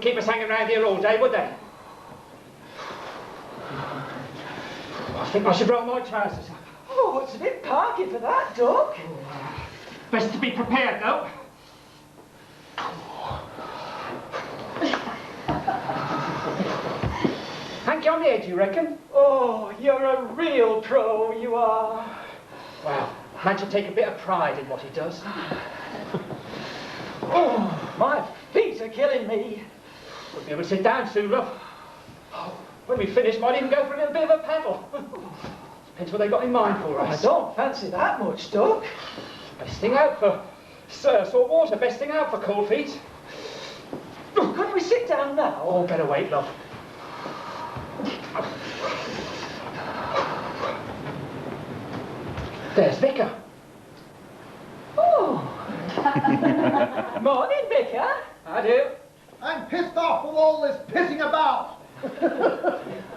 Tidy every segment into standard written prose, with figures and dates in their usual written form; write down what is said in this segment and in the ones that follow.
Keep us hanging around here all day, would they? I think I should roll my trousers up. Oh, it's a bit parky for that, Duck. Best to be prepared, though. Hank you on the edge, you reckon? Oh, you're a real pro, you are. Well, man should take a bit of pride in what he does. Oh, my feet are killing me. Won't be able to sit down soon, love. When we finish, might even go for a little bit of a paddle. Depends what they got in mind for us. I don't fancy that much, Duck. Best thing out for salt water, best thing out for cold feet. Couldn't we sit down now? Oh, better wait, love. There's Vicar. Oh. Morning, Vicar. I do. I'm pissed off with all this pissing about.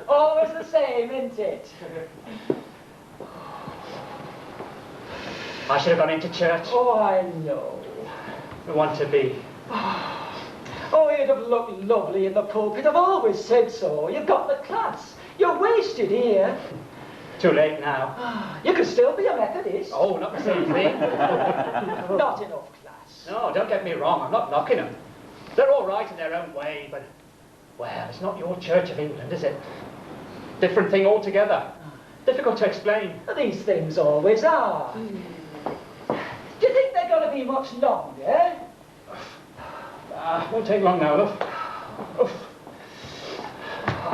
Always the same, isn't it? I should have gone into church. Oh, I know. We want to be. Oh, you'd have looked lovely in the pulpit. I've always said so. You've got the class. You're wasted here. Too late now. You could still be a Methodist. Oh, not the same thing. Not enough class. No, don't get me wrong. I'm not knocking them. They're all right in their own way, but, well, it's not your Church of England, is it? Different thing altogether. Difficult to explain. These things always are. Do you think they're going to be much longer? Won't take long now, love. Oof.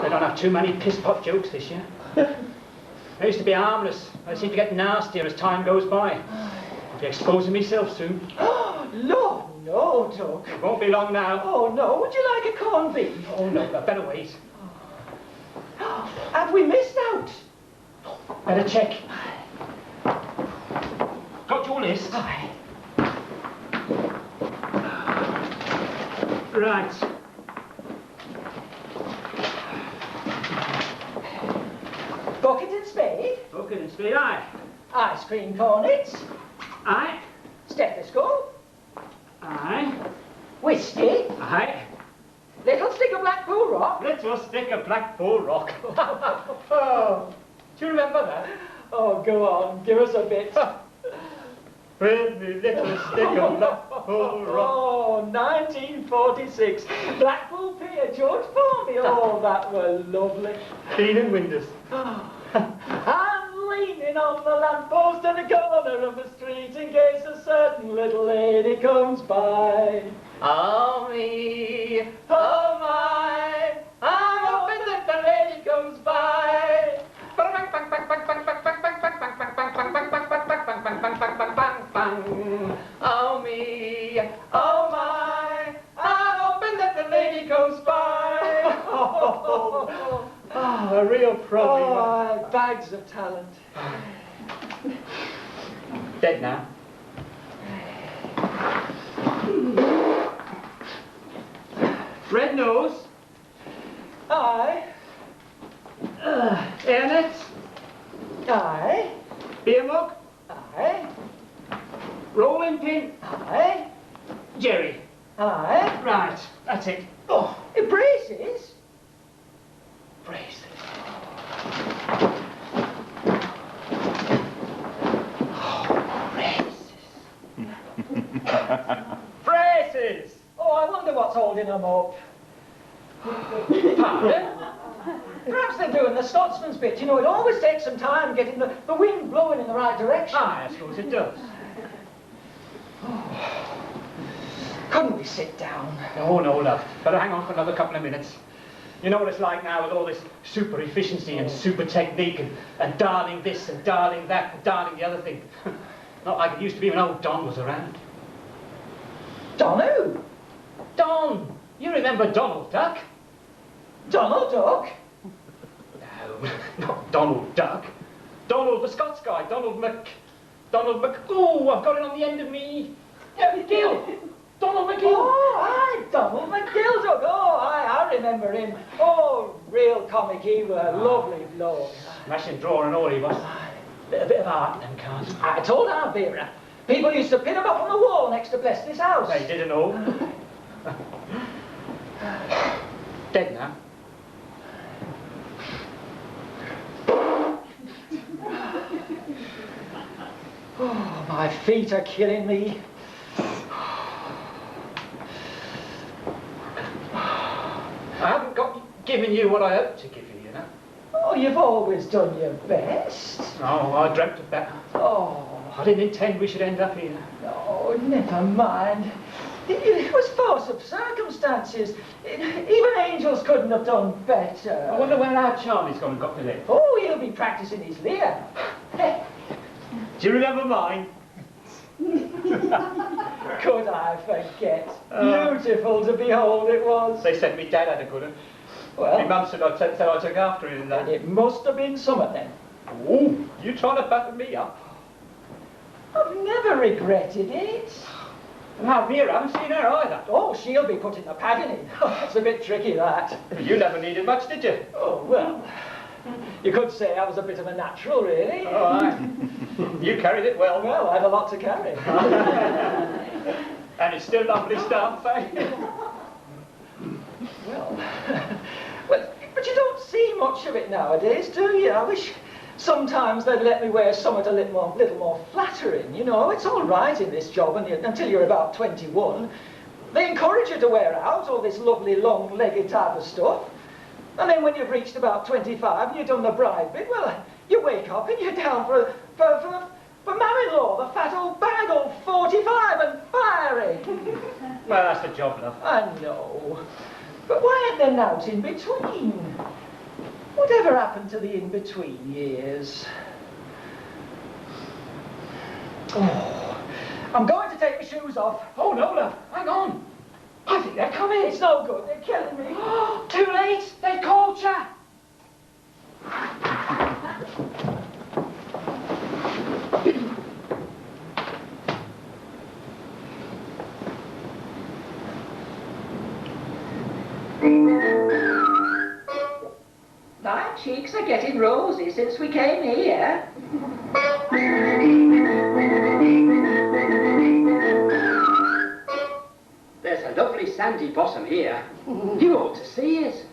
They don't have too many piss-pot jokes this year. They used to be harmless. They seem to get nastier as time goes by. I'll be exposing myself soon. Lord, no, Doug. It won't be long now. Oh, no. Would you like a corned beef? Oh, no. I better wait. Have we missed out? Better check. Got your list? Aye. Right. Bucket and spade? Bucket and spade, aye. Ice cream cornets? Aye. Stethoscope? Aye. Whiskey? Aye. Little stick of Blackpool rock? Little stick of Blackpool rock. Oh, do you remember that? Oh, go on. Give us a bit. With me little stick of Blackpool rock. Oh, 1946. Blackpool Pier, George Formby. Oh, that was lovely. Cleaning windows. I'm leaning on the lamppost at the corner of the street in case a certain little lady comes by. Oh me, oh my, I'm hoping that the lady comes by. Oh me, oh my, I'm hoping that the lady comes by. Oh, a real pro. Oh, bags of talent. Dead now. Red nose. Aye. Hairnet. Aye. Beer mug. Aye. Rolling pin. Aye. Jerry. Aye. Right, that's it. Oh, it braces. Braces. Braces! Oh, I wonder what's holding them up. Pardon? Perhaps they're doing the Scotsman's bit. You know, it always takes some time getting the wind blowing in the right direction. Aye, I suppose it does. Couldn't we sit down? Oh, no, love. Better hang on for another couple of minutes. You know what it's like now with all this super efficiency and super technique and darling this and darling that and darling the other thing. Not like it used to be when old Don was around. Don who? Don! You remember Donald Duck? Donald Duck? No, not Donald Duck. Donald the Scots guy. Donald Mc... Oh, I've got it on the end of me. Gill. Donald McGill. Oh, aye, Donald McGill. Oh, aye, I remember him. Oh, real comic he were. Lovely bloke. Smashing drawer and all he was. A bit of art in them cards. I told Aunt Vera. People used to pin him up on the wall next to Blessley's house. They didn't know. Dead now. Oh, my feet are killing me. I haven't given you what I hoped to give you, you know. Oh, you've always done your best. Oh, I dreamt of better. Oh, I didn't intend we should end up here. no, never mind. It was force of circumstances. Even angels couldn't have done better. I wonder where our Charlie's gone and got to live. Oh, he'll be practicing his lyre. Do you remember mine? Could I forget? Beautiful to behold it was. They said me dad had a good one. Well, My mum said I took after him and and that. it must have been summer then. Oh, you trying to batter me up? I've never regretted it. Now, Vera, I haven't seen her either. Oh, she'll be putting the padding in. It's a bit tricky, that. You never needed much, did you? Oh, well, you could say I was a bit of a natural, really. Oh, aye. You carried it well. Well, I had a lot to carry. And it's still lovely stuff, eh? Well, but you don't see much of it nowadays, do you? I wish sometimes they'd let me wear something a little more flattering. You know, it's all right in this job until you're about 21. They encourage you to wear out all this lovely long-legged type of stuff. And then when you've reached about 25 and you've done the bride bit, well, you wake up and you're down for marry-law, the fat old bag, old 45 and fiery. Well, that's the job, love. I know. But why ain't there nought in between? Whatever happened to the in-between years? Oh, I'm going to take my shoes off. Oh, no, love. Hang on. I think they're coming. It's no good, they're killing me. Too late. They've called you. My cheeks are getting rosy since we came here. There's a lovely sandy bottom here. You ought to see it.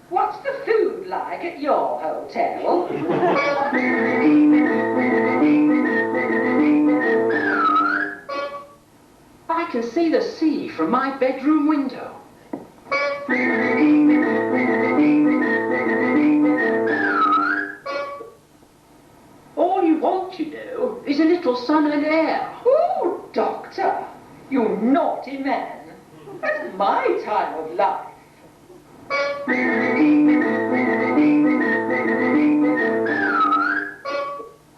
What's the food like at your hotel? I can see the sea from my bedroom window. All you want, you know, is a little sun and air. Oh, doctor, you naughty man. At my time of life.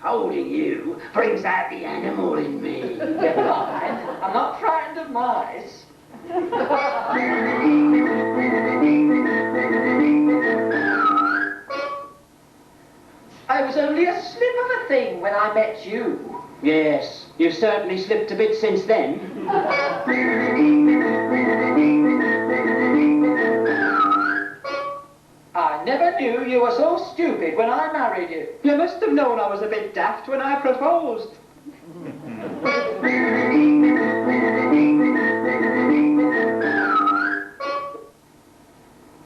Holding you brings out the animal in me. Never mind, I'm not frightened of mice. I met you. Yes, you've certainly slipped a bit since then. I never knew you were so stupid when I married you. You must have known I was a bit daft when I proposed.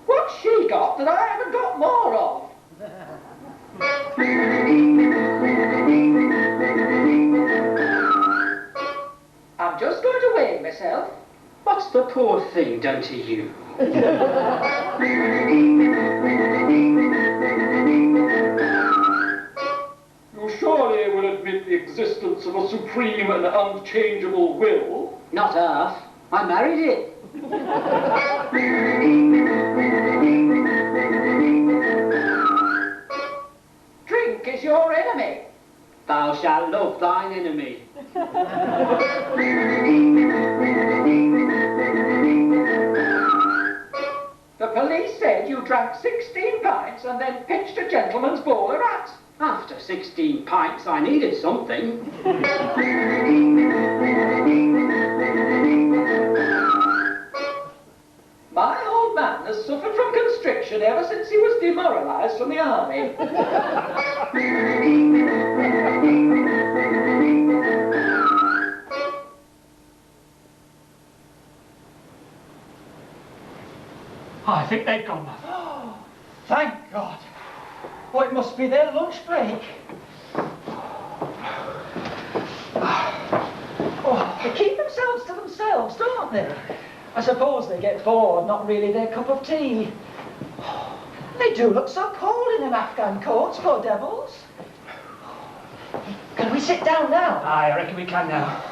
What's she got that I haven't got more of? I'm just going to weigh myself. What's the poor thing done to you? You surely will admit the existence of a supreme and unchangeable will? Not half. I married it. Drink is your enemy. Thou shalt love thine enemy. The police said you drank 16 pints and then pitched a gentleman's bowler at. After 16 pints, I needed something. My old man has suffered from constriction ever since he was demoralised from the army. I think they've gone, love. Thank God. Oh, it must be their lunch break. Oh, they keep themselves to themselves, don't they? I suppose they get bored, not really their cup of tea. They do look so cold in an Afghan coats, poor devils. Can we sit down now? Aye, I reckon we can now.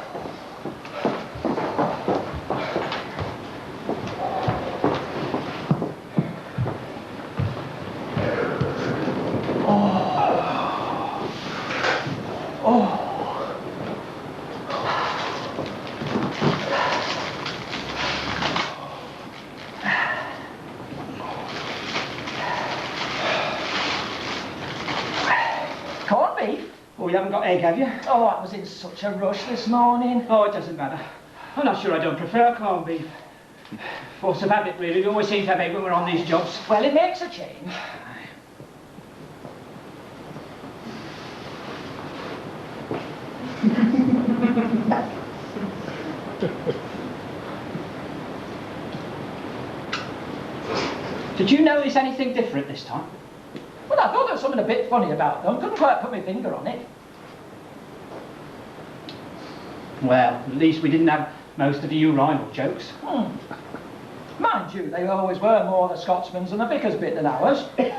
Corned beef? Oh, you haven't got egg, have you? Oh, I was in such a rush this morning. Oh, it doesn't matter. I'm not sure I don't prefer corned beef. Force of habit, really. We always seem to have egg when we're on these jobs. Well, it makes a change. Did you notice anything different this time? Well, I thought there was something a bit funny about them. Couldn't quite put my finger on it. Well, at least we didn't have most of the urinal jokes. Mind you, they always were more the Scotsman's and the vicar's bit than ours. And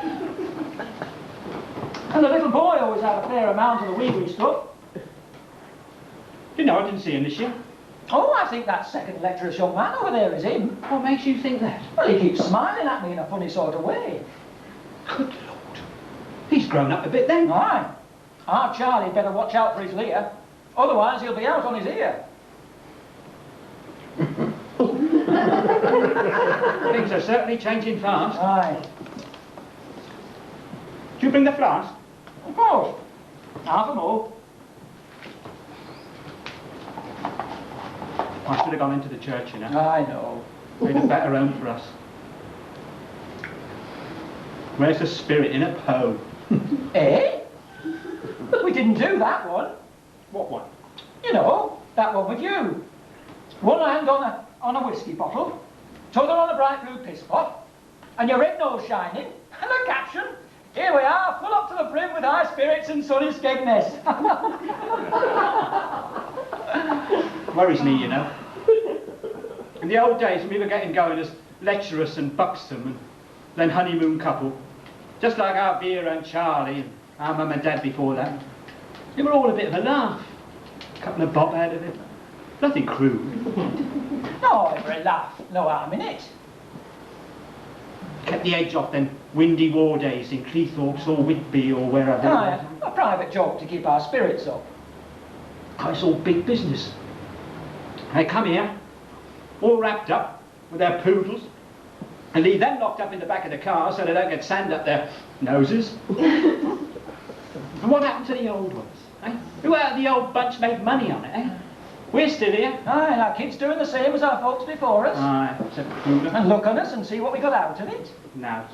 the little boy always had a fair amount of the wee stuff. You know, I didn't see him this year. Oh, I think that second lecturer's young man over there is him. What makes you think that? Well, he keeps smiling at me in a funny sort of way. Good Lord. He's grown up a bit then. Aye. Our Charlie better watch out for his leer. Otherwise, he'll be out on his ear. Things are certainly changing fast. Aye. Do you bring the flask? Of course. Half a more. I should have gone into the church, you know. I know. Made a better home for us. Where's the spirit in a poem? Eh? We didn't do that one. What one? You know, that one with you. One hand on a whiskey bottle, t'other on a bright blue piss pot, and your red nose shining, and the caption, here we are, full up to the brim with high spirits and sunny skegness. Worries me, you know. In the old days when we were getting going as lecturers and buxom and then honeymoon couple, just like our Vera and Charlie and our mum and dad before that, they were all a bit of a laugh. A couple of bob out of it. Nothing crude. No, every laugh, no harm in it. Kept the edge off them windy war days in Cleethorpes or Whitby or wherever. Aye, a private joke to keep our spirits up. Oh, it's all big business. They come here, all wrapped up with their poodles, and leave them locked up in the back of the car so they don't get sand up their noses. And what happened to the old ones? Eh? Well, the old bunch made money on it, eh? We're still here. Aye, and our kids doing the same as our folks before us. Aye, except Poodle. And look on us and see what we got out of it. Now.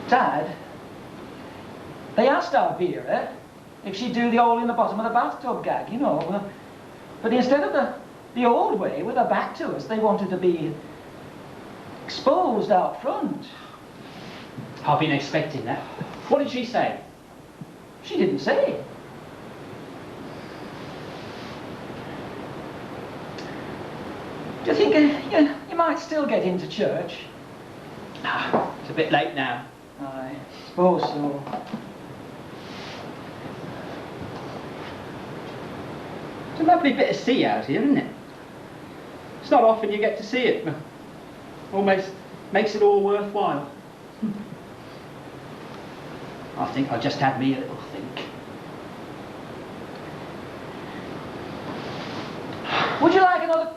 Dad, they asked our Vera if she'd do the hole in the bottom of the bathtub gag, you know. But instead of the old way, with her back to us, they wanted to be exposed out front. I've been expecting that. What did she say? She didn't say. Do you think you might still get into church? It's a bit late now. I suppose so. It's a lovely bit of sea out here, isn't it? It's not often you get to see it, but almost makes it all worthwhile. I think I'll just have me a little think. Would you like another?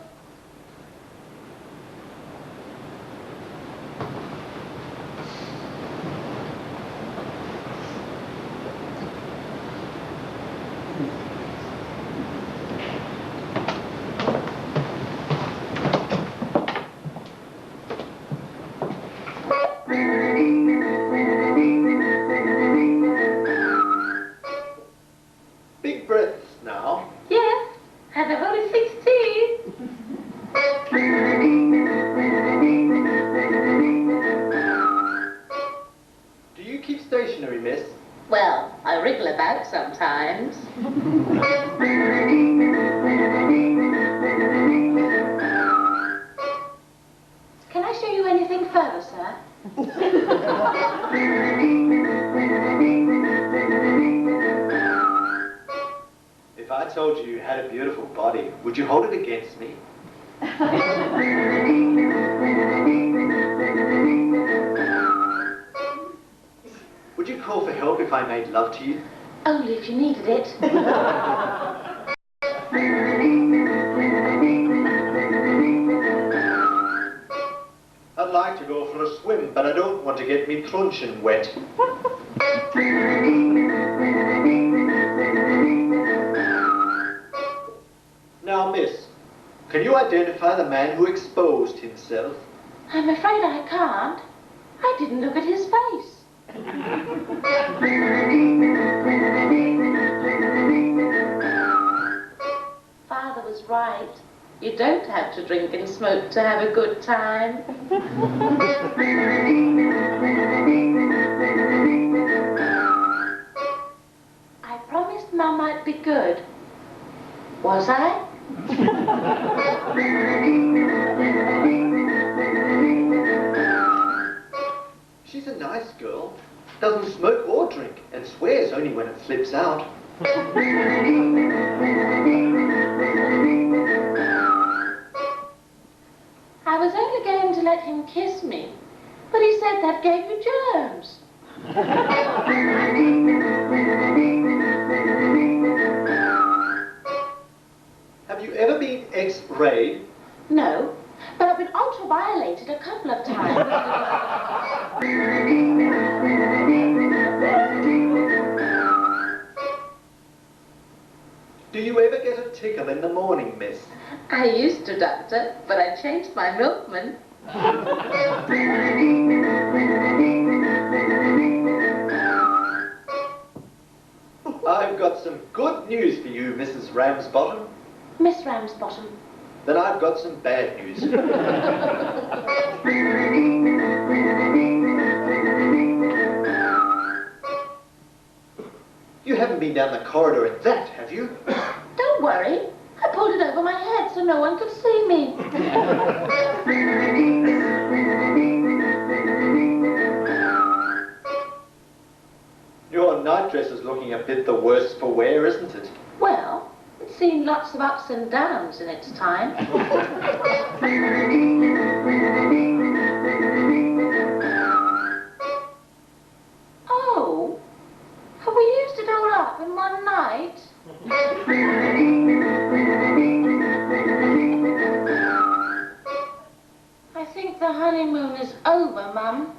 Big breaths now. Yeah, had a whole 16. Do you keep stationary, miss? Well, I wriggle about sometimes. Can I show you anything further, sir? If I told you you had a beautiful body, would you hold it against me? Would you call for help if I made love to you? Only if you needed it. I'd like to go for a swim, but I don't want to get me truncheon wet. Now, miss, can you identify the man who exposed himself? I'm afraid I can't. I didn't look at his face. Father was right. You don't have to drink and smoke to have a good time. I promised Mum I'd be good. Was I? She's a nice girl, doesn't smoke or drink, and swears only when it slips out. I was only going to let him kiss me, but he said that gave you germs. Have you ever been X-rayed? No, but I've been ultraviolated a couple of times. Do you ever get a tickle in the morning, miss? I used to, Doctor, but I changed my milkman. I've got some good news for you, Mrs. Ramsbottom. Miss Ramsbottom. Then I've got some bad news. You haven't been down the corridor in that, have you? Don't worry. I pulled it over my head so no one could see me. Your nightdress is looking a bit the worse for wear, isn't it? Well, it's seen lots of ups and downs in its time. Oh, have we used it all up in one night? I think the honeymoon is over, Mum.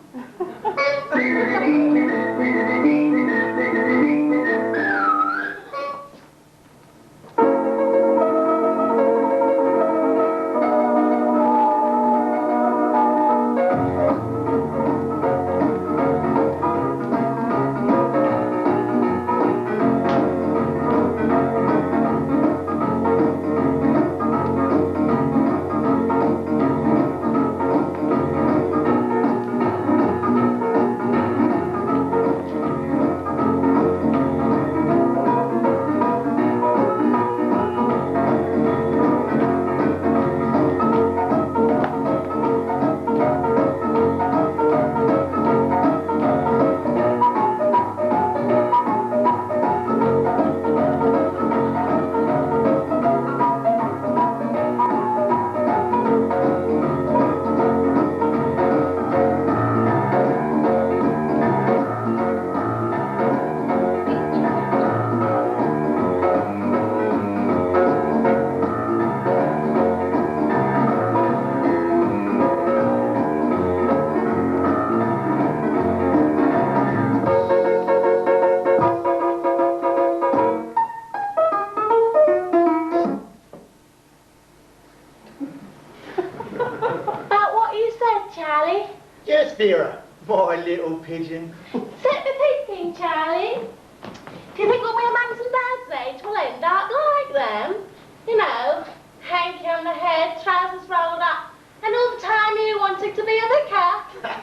Vera, my little pigeon. Set me thinking, Charlie. Do you think when we're mums and dad's age we'll end up like them? You know, hanky on the head, trousers rolled up, and all the time you wanted to be a vicar.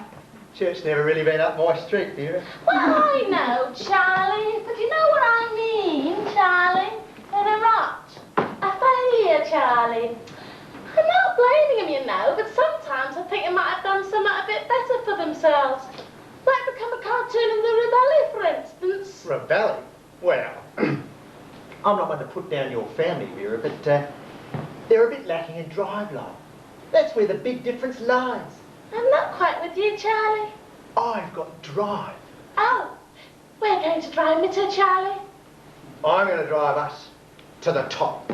Church never really been up my street, Vera. Well, I know, Charlie, but you know what I mean, Charlie? They're a rot. A failure, Charlie. I'm not blaming them, you know, but sometimes I think they might have done something a bit better for themselves. Like become a cartoon in the Rebelli, for instance. Rebelli? Well, I'm not one to put down your family, Vera, but they're a bit lacking in drive, like. That's where the big difference lies. I'm not quite with you, Charlie. I've got drive. Oh, we're going to drive me to Charlie. I'm going to drive us to the top.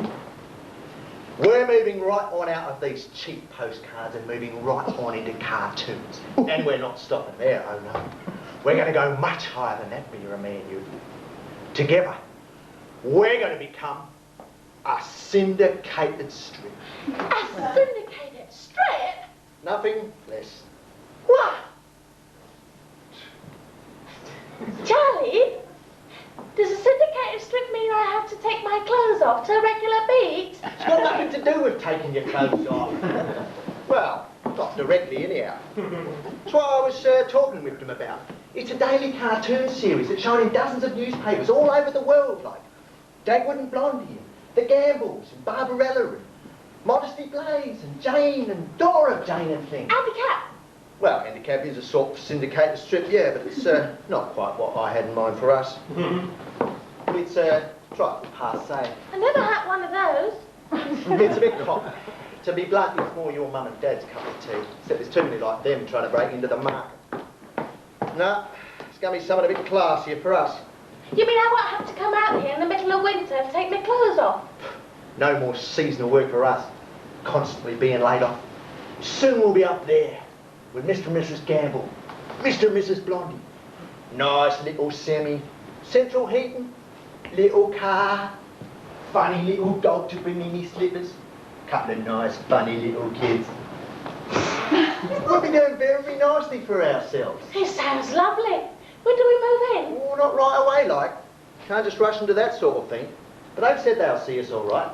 We're moving right on out of these cheap postcards and moving right on into cartoons. And we're not stopping there, oh no. We're going to go much higher than that, Vera, me and you. Together, we're going to become a syndicated strip. A syndicated strip? Nothing less. What? Charlie, does a syndicated strip mean I have to take my clothes off to a regular beat? It's got nothing to do with taking your clothes off. Well, not directly anyhow. That's what I was talking with them about. It's a daily cartoon series that's shown in dozens of newspapers all over the world, like Dagwood and Blondie, and The Gambles, and Barbarella, and Modesty Blaze, and Jane, and Dora Jane and things. Handicap? Well, Handicap is a sort of syndicated strip, yeah, but it's not quite what I had in mind for us. It's a trifle passé. I never had one of those. It's a bit common. To be blunt, it's more your mum and dad's cup of tea. Except there's too many like them trying to break into the market. No, it's going to be something a bit classier for us. You mean I won't have to come out here in the middle of winter to take my clothes off? No more seasonal work for us. Constantly being laid off. Soon we'll be up there with Mr. and Mrs. Gamble, Mr. and Mrs. Blondie. Nice little semi, central heating, little car, funny little dog to bring me slippers, couple of nice funny little kids. We'll be doing very nicely for ourselves. It sounds lovely. When do we move in? Oh, not right away, like. Can't just rush into that sort of thing. But they've said they'll see us all right.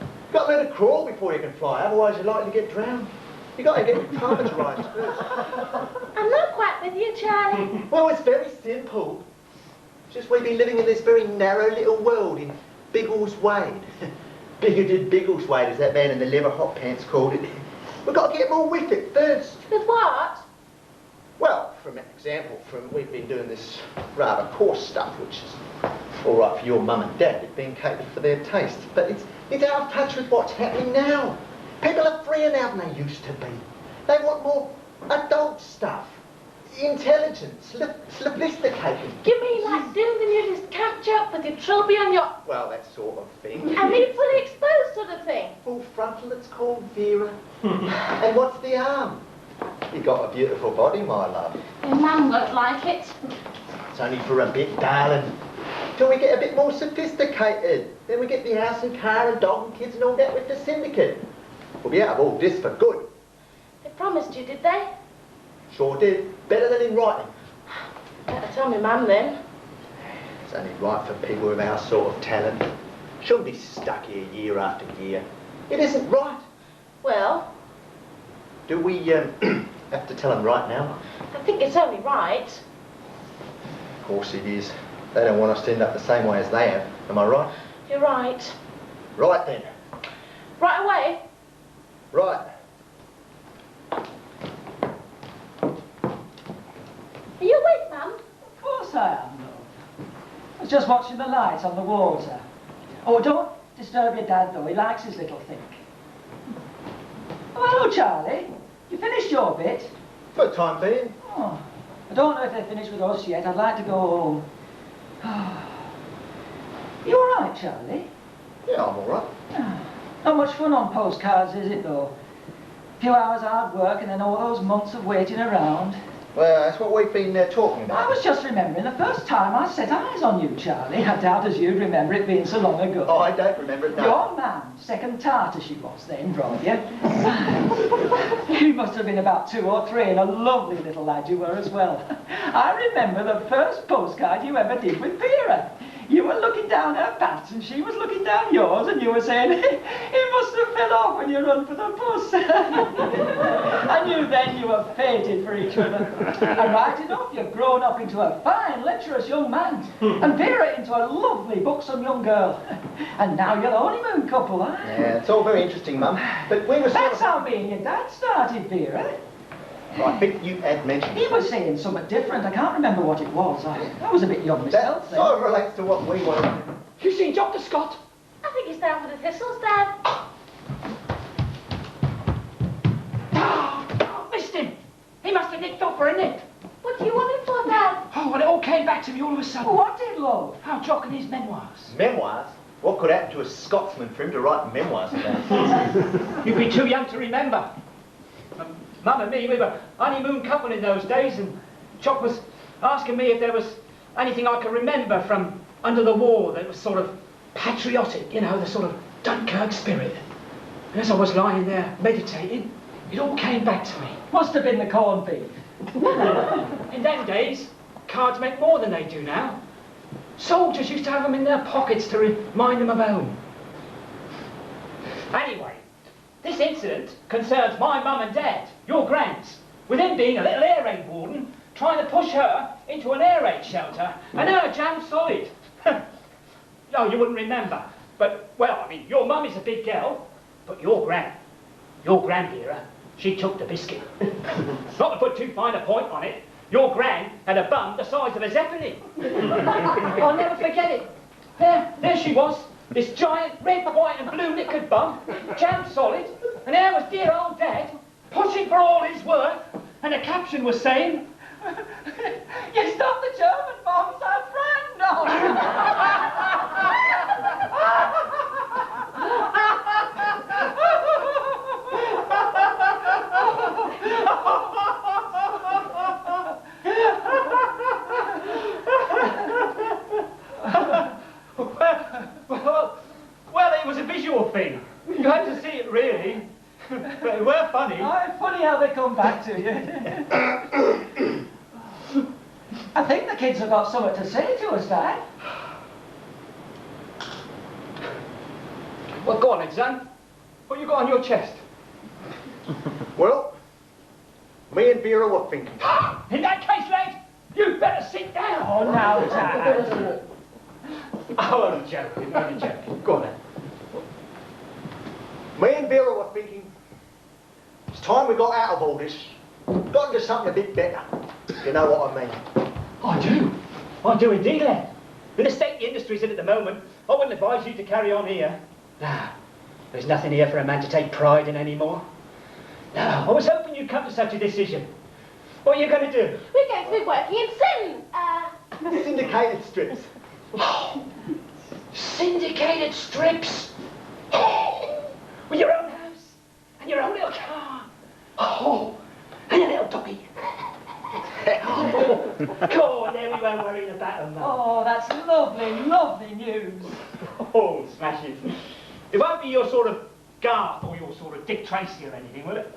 You've got to let it crawl before you can fly, otherwise you're likely to get drowned. You've got to get acclimatised first. I'm not quite with you, Charlie. Well, it's very simple. Just we've been living in this very narrow little world in Biggleswade. Bigoted Biggleswade, as that man in the leather hot pants called it. We've got to get more with it first. With what? Well, from an example, we've been doing this rather coarse stuff, which is all right for your mum and dad. It's been catered for their taste. But it's out of touch with what's happening now. People are freer now than they used to be. They want more adult stuff. Intelligence, sophisticated. You mean like doing the nudist camp joke with your trilby on your... Well, that sort of thing. I mean fully exposed sort of thing. Full frontal, it's called, Vera. And what's the arm? You got a beautiful body, my love. Your mum won't like it. It's only for a bit, darling. Till we get a bit more sophisticated. Then we get the house and car and dog and kids and all that with the syndicate. We'll be out of all this for good. They promised you, did they? Sure did. Better than in writing. Better tell me mum then. It's only right for people with our sort of talent. Shouldn't be stuck here year after year. It isn't right. Well, Do we have to tell them right now? I think it's only right. Of course it is. They don't want us to end up the same way as they have. Am I right? You're right. Right then. Right away. Right. Are you awake, mum? Of course I am, love. I was just watching the light on the water. Oh, don't disturb your dad, though. He likes his little think. Oh, hello, Charlie. You finished your bit? For the time being. Oh, I don't know if they're finished with us yet. I'd like to go home. You all right, Charlie? Yeah, I'm all right. Not much fun on postcards, is it, though? A few hours hard work and then all those months of waiting around. Well, that's what we've been talking I about. was just remembering the first time I set eyes on you, Charlie. I doubt as you'd remember it being so long ago. Oh, I don't remember it now. Your man, second tartar she was then, brought you. You must have been about 2 or 3 and a lovely little lad you were as well. I remember the first postcard you ever did with Vera. You were looking down her pants and she was looking down yours and you were saying, "It must have fell off when you run for the bus." I knew then you were fated for each other. And right enough, you've grown up into a fine, lecherous young man. And Vera into a lovely, buxom young girl. And now you're the honeymoon couple, eh? Yeah, it's all very interesting, Mum. But we were sort That's of... how me and your dad started, Vera. I think you had mentioned... He was saying something different. I can't remember what it was. I was a bit young That myself then. sort of relates to what we were... You seen Dr. Scott? I think he's down for the thistles, Dad. Oh, missed him. He must have nicked off for a nip. What do you want him for, Dad? Oh, well, it all came back to me all of a sudden. What did, love? How Jock and his memoirs. Memoirs? What could happen to a Scotsman for him to write memoirs about? You'd be too young to remember. Mum and me, we were honeymoon couple in those days, and Jock was asking me if there was anything I could remember from under the war that was sort of patriotic, you know, the sort of Dunkirk spirit. And as I was lying there meditating, it all came back to me. Must have been the corned beef. In them days, cards meant more than they do now. Soldiers used to have them in their pockets to remind them of home. Anyway, this incident concerns my mum and dad, your grands, with him being a little air raid warden, trying to push her into an air raid shelter, and her jammed solid. No, you wouldn't remember. But, well, I mean, your mum is a big girl, but your gran, Vera, she took the biscuit. Not to put too fine a point on it, your gran had a bum the size of a zeppelin. I'll never forget it. There she was, this giant red, white and blue knickered bum, jammed solid, and there was dear old Dad, pushing for all his worth, and the caption was saying, You stopped the German bombs, our friend! Well, it was a visual thing. You had to see it, really. But they were funny. Oh, funny how they come back to you. I think the kids have got something to say to us, Dad. Well, go on then, son. What you got on your chest? Well, me and Vera were thinking. In that case, lad, you'd better sit down. Oh, now, Dad. Oh, only joking, only joking. Go on then. Me and Vera were thinking, it's time we got out of all this. Got into something a bit better. You know what I mean? I do indeed, lad. In the state the industry's in at the moment, I wouldn't advise you to carry on here. Nah, there's nothing here for a man to take pride in anymore. No, I was hoping you'd come to such a decision. What are you going to do? We're going to be working in Syndicated strips. Oh, syndicated strips. Oh, with your own house and your own little car. Oh, and a little smashing. It won't be your sort of Garth or your sort of Dick Tracy or anything, will it?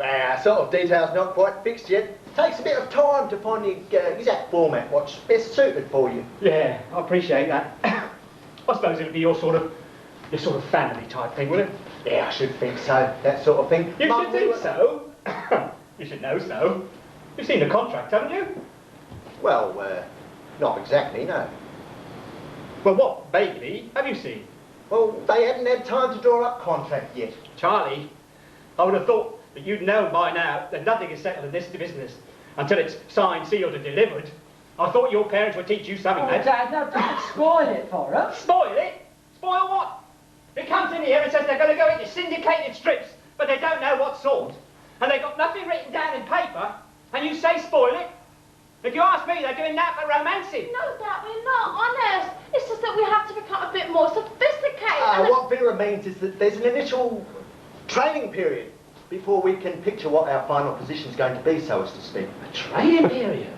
Sort of detail's not quite fixed yet. Takes a bit of time to find the exact format, what's best suited for you. Yeah, I appreciate that. I suppose it would be your sort of family type thing, would it? Yeah, I should think so. That sort of thing. You should think so. You should know so. You've seen the contract, haven't you? Well, not exactly, no. Well, what, vaguely, have you seen? Well, they hadn't had time to draw up contract yet. Charlie, I would have thought that you'd know by now that nothing is settled in this business until it's signed, sealed and delivered. I thought your parents would teach you something, Oh, lad. Dad, now don't spoil it for us. Spoil it? Spoil what? It comes in here and says they're going to go into syndicated strips, but they don't know what sort. And they've got nothing written down in paper, and you say spoil it? If you ask me, they're doing that for romancing. No, Dad, we're not, honest. It's just that we have to become a bit more sophisticated. What Vera means is that there's an initial training period before we can picture what our final position's going to be, so as to speak. A training period?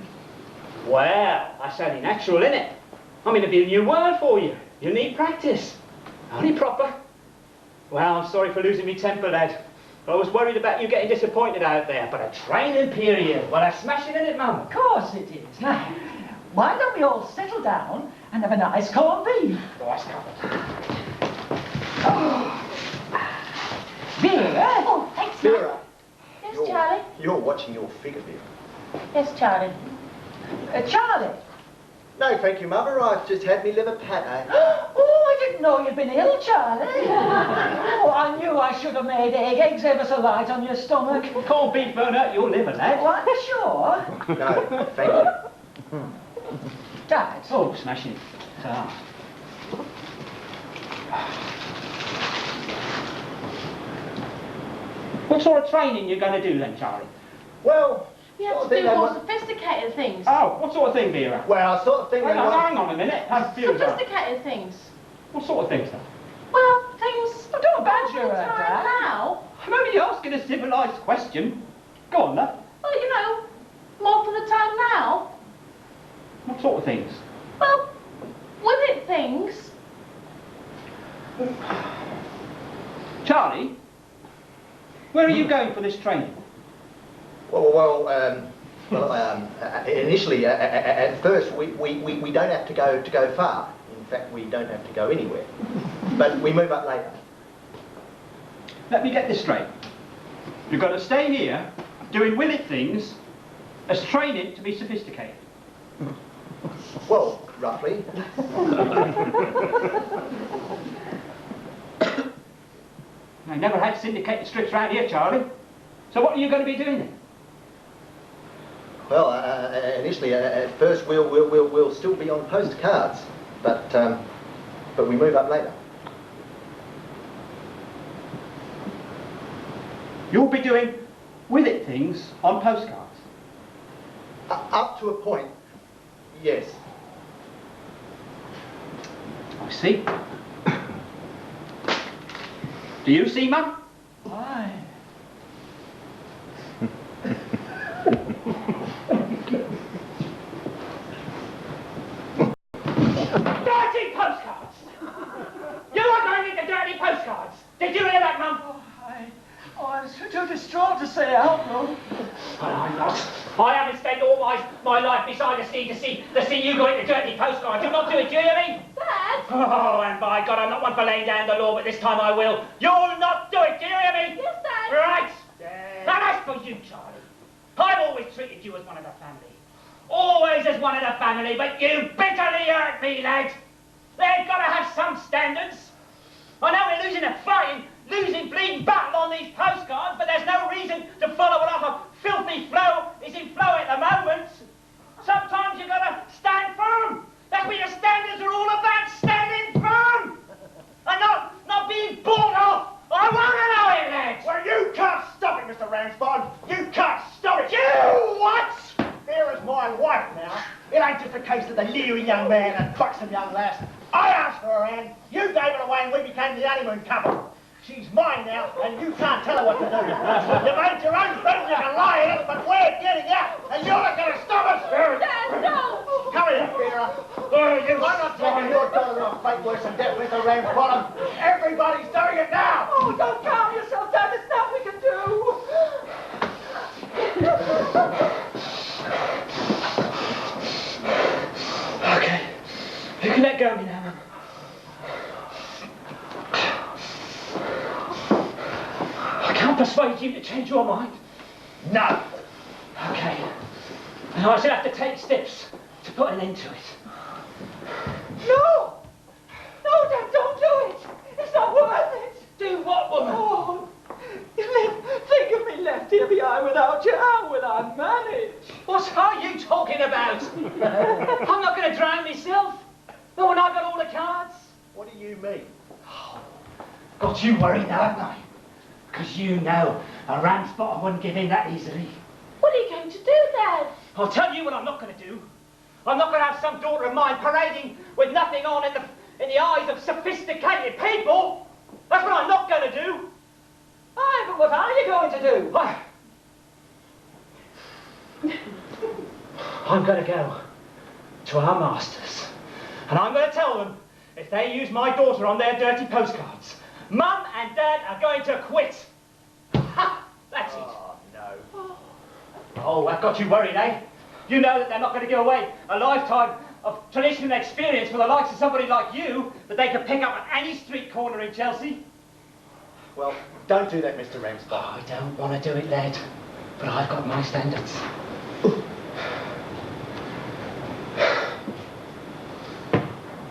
Well, that's only natural, innit? I mean, it'd be a new word for you. You need practice. Only proper. Well, I'm sorry for losing me temper, lad. I was worried about you getting disappointed out there, but a training period? Well, that's smashing, isn't it, Mum? Of course it is. Now, why don't we all settle down and have a nice corned beef? Nice cup. Vera? Oh, thanks, Mum. Vera, Yes, Charlie? you're watching your figure, Vera. Yes, Charlie. Charlie? No, thank you, Mother. I've just had me liver pate. Oh, I didn't know you'd been ill, Charlie. Oh, I knew I should have made eggs ever so light on your stomach. Corned beef won't hurt your liver, lad. What, sure? No, thank you. Dad. Oh, smashing. What sort of training you going to do then, Charlie? Well, We sort have of to thing do I more want- sophisticated things. Oh, what sort of thing, Vera? Well, sort of thing Hang they on, want... hang on a minute. How's Vera's on? Sophisticated things. What sort of things, then? Well, things... Oh, don't badger all the her, time Dad. now. I'm only asking a civilised question. Go on, love. Well, you know, more for the time now. What sort of things? Well, with it things. Charlie, where are you going for this training? Initially, at first, we don't have to go far. In fact, we don't have to go anywhere. But we move up later. Let me get this straight. You've got to stay here, doing willet things, as training to be sophisticated. Well, roughly. I never had syndicated strips round here, Charlie. So what are you going to be doing then? Well, initially, at first, we'll still be on postcards, but we move up later. You'll be doing willet things on postcards. Up to a point, yes. I see. Do you see, Mum? Aye. Dirty postcards! You are going into dirty postcards! Did you hear that, Mum? Oh, I was too distraught to say out, Lord. Well, I'm not. I haven't spent all my life beside the sea to see you go into dirty postcards. You'll not do it, do you hear me? Dad? Oh, and by God, I'm not one for laying down the law, but this time I will. You'll not do it, do you hear me? Yes, Dad. Right. And as for you, Charlie, I've always treated you as one of the family. Always as one of the family, but you bitterly hurt me, lad. They've got to have some standards. I know we're losing bleeding battle on these postcards, but there's no reason to follow it off a filthy flow is in flow at the moment. Sometimes you've got to stand firm. That's what your standards are all about, standing firm. And not being bought off. I want to know it, lads. Well, you can't stop it, Mr. Ransford. You can't stop it. You what? Vera's my wife now. It ain't just a case of the leery young man and buxom young lass. I asked for her hand, you gave it away, and we became the honeymoon couple. She's mine now, and you can't tell her what to do. You made your own bed, you can lie in it, but we're getting out, and you're not going to stop us. Dad, no! Hurry up, Vera. I'm not taking your daughter off fate worse than death, Mr. Ramsbottom. Everybody's doing it now. Oh, don't calm yourself, Dad. There's nothing we can do. Okay. You can let go of me now, Mum. I can't persuade you to change your mind. No. Okay. And I shall have to take steps to put an end to it. No! No, Dad, don't do it. It's not worth it. Do what, woman? Oh, think of me left here behind without you. How will I manage? What are you talking about? I'm not going to drown myself. No, when I've got all the cards. What do you mean? Got you worried now, haven't I? Because you know a Ramsbottom wouldn't give in that easily. What are you going to do, Dad? I'll tell you what I'm not going to do. I'm not going to have some daughter of mine parading with nothing on in the eyes of sophisticated people. That's what I'm not going to do. Aye, but what are you going to do? I'm going to go to our masters, and I'm going to tell them if they use my daughter on their dirty postcards, Mum and Dad are going to quit. Ha! That's it. Oh, no. Oh, that got you worried, eh? You know that they're not going to give away a lifetime of tradition and experience for the likes of somebody like you that they could pick up at any street corner in Chelsea. Well, don't do that, Mr. Ramsbottom. I don't want to do it, lad, but I've got my standards.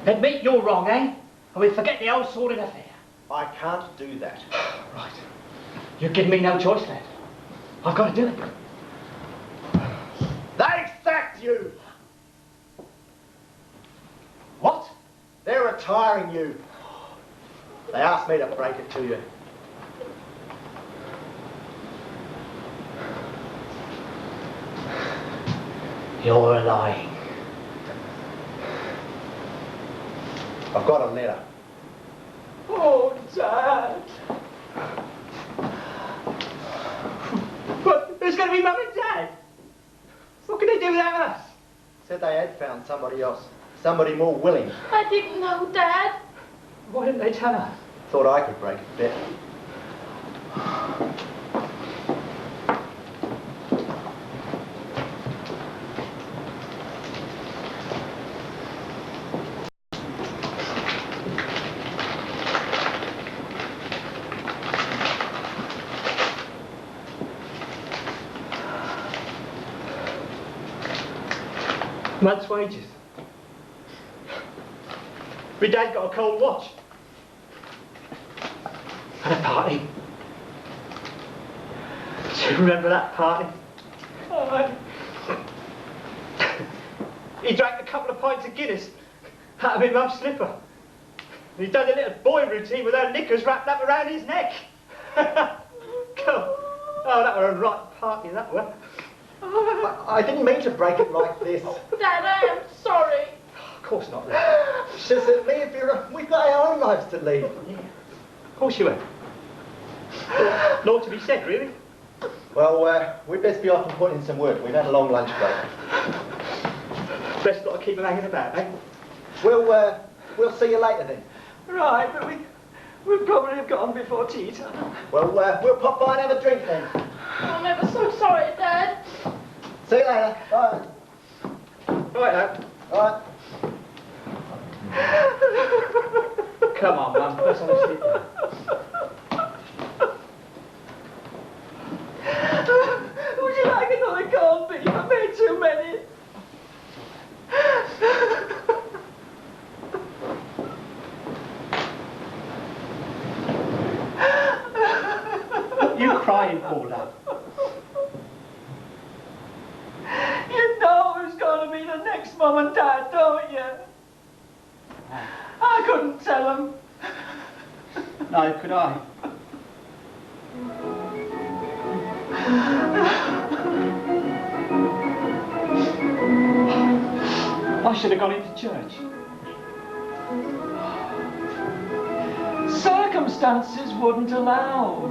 Admit you're wrong, eh? And we forget the old sordid affair. I can't do that. Right. You've given me no choice, lad. I've got to do it. They sacked you! What? They're retiring you. They asked me to break it to you. You're lying. I've got a letter. Oh, Dad. What? Who's going to be Mum and Dad? What can they do without us? Said they had found somebody else. Somebody more willing. I didn't know, Dad. Why didn't they tell us? Thought I could break it better. Month's wages. My dad got a cold watch. And a party. Do you remember that party? Aye. He drank a couple of pints of Guinness out of my mum's slipper. And he'd done a little boy routine with her knickers wrapped up around his neck. Oh, that were a right party, that were. I didn't mean to break it like this. Dad, I am sorry. Of course not, lad. Just that me and Vera, we've got our own lives to lead. Yeah, of course you have. Naught to be said, really. Well, we'd best be off and put in some work. We've had a long lunch break. Best not to keep them hanging about, eh? We'll see you later then. Right, but we'll probably have gone before tea time. Well, we'll pop by and have a drink then. I'm ever so sorry, Dad. See you later. Bye. Right, lad. All right. Come on, Mum. Let's have a sleep now. Would you like another cold beef? I made too many. What are you crying for, lad? You know who's going to be the next Mum and Dad, don't you? I couldn't tell them. No, could I? I should have gone into church. circumstances wouldn't allow.